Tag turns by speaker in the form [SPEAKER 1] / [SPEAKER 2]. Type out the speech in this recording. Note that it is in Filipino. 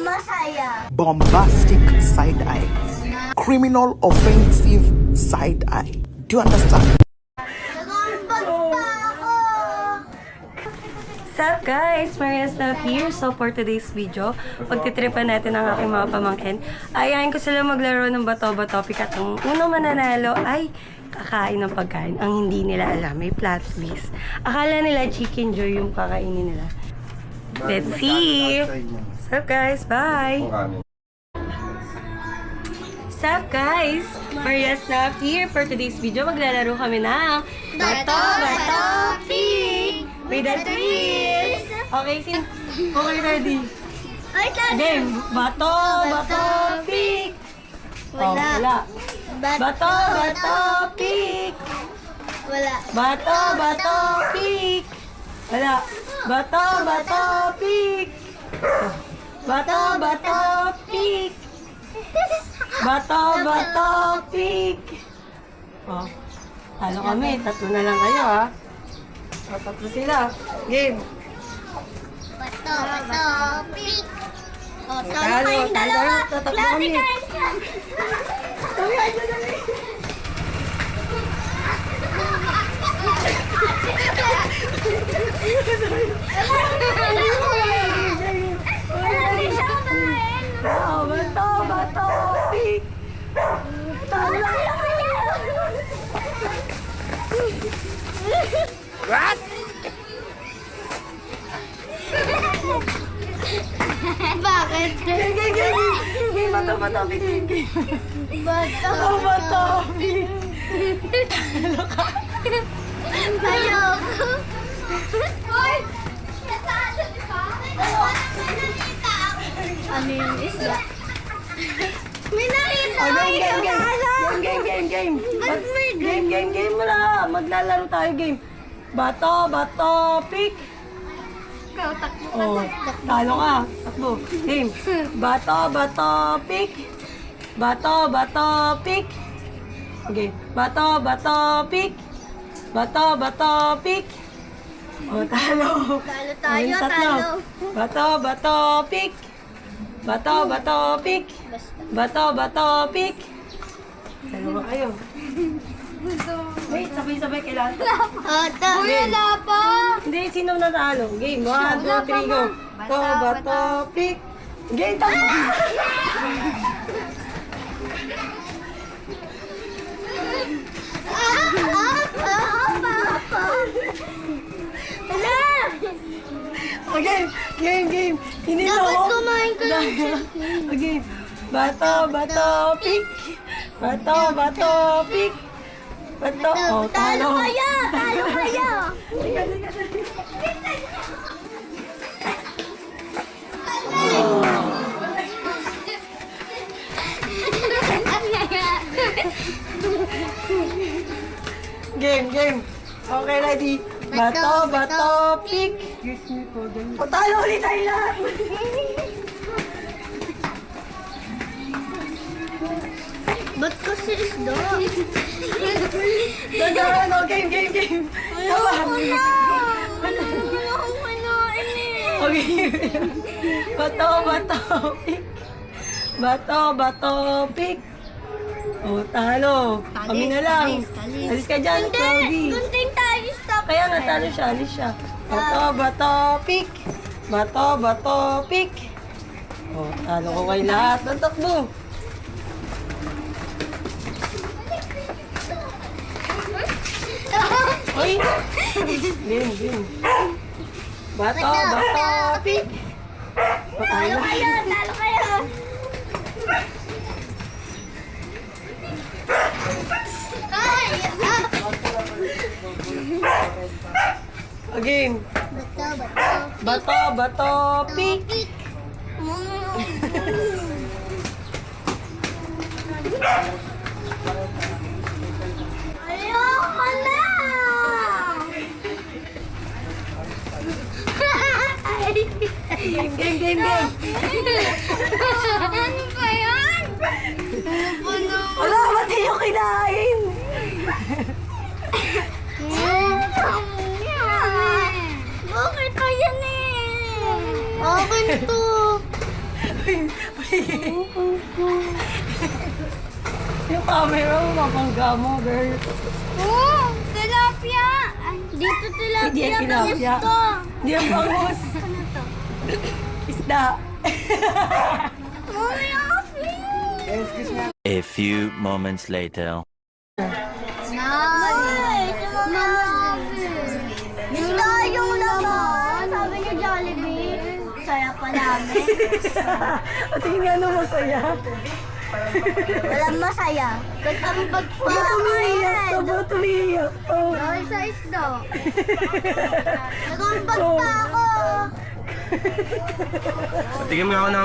[SPEAKER 1] masaya.
[SPEAKER 2] Bombastic side eye. Criminal offensive side eye. Do you understand?
[SPEAKER 1] Nagambag pa ako.
[SPEAKER 3] What's up guys? Maria's Love here. So for today's video, pagtitripan natin ang aking mga pamangkin. Ayayin ko sila maglaro ng bato-bato at ang unang mananalo ay kakain ng pagkain. Ang hindi nila alam, may plot twist. Akala nila chicken joy yung kakainin nila. Let's see! What's up guys? Bye! What's up guys? Maria's Love here. For today's video, maglalaro kami ng bato-bato pig! With a twist! Okay, okay, ready?
[SPEAKER 1] Ay,
[SPEAKER 3] Game! Bato, bato, pig! Oh, wala. Bato, bato, pig!
[SPEAKER 1] Wala.
[SPEAKER 3] Bato, bato, pig! Wala. Bato, bato, pig! Oh. Bato, bato, pig! Bato, bato, pig! Oh. Talo kami. Tatlo na lang kayo, ha? O, tatlo sila. Game.
[SPEAKER 1] Bato, bato, pig. O, talo
[SPEAKER 3] Talo,
[SPEAKER 1] kayong
[SPEAKER 3] talo,
[SPEAKER 1] dalawa.
[SPEAKER 3] tatlo
[SPEAKER 1] Klase
[SPEAKER 3] kami.
[SPEAKER 1] kayo.
[SPEAKER 3] Oh, bato, bato, pig! Talo.
[SPEAKER 2] What?
[SPEAKER 1] Bakit?
[SPEAKER 3] Game, bato, bato, pig, game.
[SPEAKER 1] Bato,
[SPEAKER 3] Bato, pig!
[SPEAKER 1] Ayoko. Hoy! Ano yung isla? May nakita
[SPEAKER 3] Oh,
[SPEAKER 1] ko
[SPEAKER 3] game, game,
[SPEAKER 1] yung
[SPEAKER 3] game.
[SPEAKER 1] alam.
[SPEAKER 3] Game.
[SPEAKER 1] Ba't may
[SPEAKER 3] Game mo lang. Maglalaro tayo, game. Bato, bato, pick.
[SPEAKER 1] Ikaw, takbo ka.
[SPEAKER 3] Oh, talo ka. Takbo. Game. Bato, bato, pick. Bato, bato, pick. Okay. Bato, bato, pick. Bato, bato, pick. Oh, talo.
[SPEAKER 1] Talo tayo,
[SPEAKER 3] Yung tatlo.
[SPEAKER 1] talo.
[SPEAKER 3] Bato, bato, pick. Bato, bato, pick.
[SPEAKER 1] Basta.
[SPEAKER 3] Bato, bato, pick. Dalawa kayo. Wait, sabay-sabay kailangan.
[SPEAKER 1] Ata. Wala pa.
[SPEAKER 3] Hindi, sino natalo? Game, 1, 2, 3, go. Bato, bato, pick. Game, takbo.
[SPEAKER 1] Wala.
[SPEAKER 3] Okay, game. Hinilo
[SPEAKER 1] Dapat
[SPEAKER 3] ko.
[SPEAKER 1] kumain ka ng
[SPEAKER 3] Okay. Bato, bato, pick. Bato, bato, pick. Bato, oh,
[SPEAKER 1] Talo
[SPEAKER 3] talo.
[SPEAKER 1] kayo. Talo kayo.
[SPEAKER 3] Game. Okay, ready? Bato, bato, pick. Excuse me po. O, talo ulit tayo lahat.
[SPEAKER 1] Ba't kasi isda?
[SPEAKER 3] Gagawin, game. Tama.
[SPEAKER 1] Ayoko manoin eh.
[SPEAKER 3] Okay. Bato, bato, pick. Bato, bato, pick. O, talo. Kami na lang. Alis ka dyan, Cloudy.
[SPEAKER 1] Gunting tayo stop.
[SPEAKER 3] Kaya natalo siya, alis siya. Bato, bato, pick. Bato, bato, pick. O, talo ko kayo lahat. Ang takbo. Hoy! Game. Bato, bato, pick. O,
[SPEAKER 1] Talo
[SPEAKER 3] talo.
[SPEAKER 1] kayo. Talo kayo. Ay!
[SPEAKER 3] O, game.
[SPEAKER 1] Bato.
[SPEAKER 3] Bato, bato, pick.
[SPEAKER 1] Ayoko na!
[SPEAKER 3] Game.
[SPEAKER 1] Ano ba yan? Ano ba
[SPEAKER 3] Wala, ba't hindi yung kinain?
[SPEAKER 1] Bakit kaya eh? Akin to.
[SPEAKER 3] Yung camera mo, mapangga mo, girl.
[SPEAKER 1] Oh, tilapia. Ay, dito tilapia.
[SPEAKER 3] Hindi yan tilapia.
[SPEAKER 1] Gusto.
[SPEAKER 3] Hindi yan bangus.
[SPEAKER 1] Ano to?
[SPEAKER 3] Isda.
[SPEAKER 1] Mommy, Afi.
[SPEAKER 4] A few moments later.
[SPEAKER 1] Nice. Mami. Gusto yung laman. Sabi niyo Jollibee. Saya pa namin.
[SPEAKER 3] At tingin nga nung masaya.
[SPEAKER 1] Walang masaya. Ba't ang bagpa?
[SPEAKER 3] Tumiyak. Tumiyak. Oh.
[SPEAKER 1] Dahil sa isda. Nagambag pa ako.
[SPEAKER 5] Tingin mo ako ng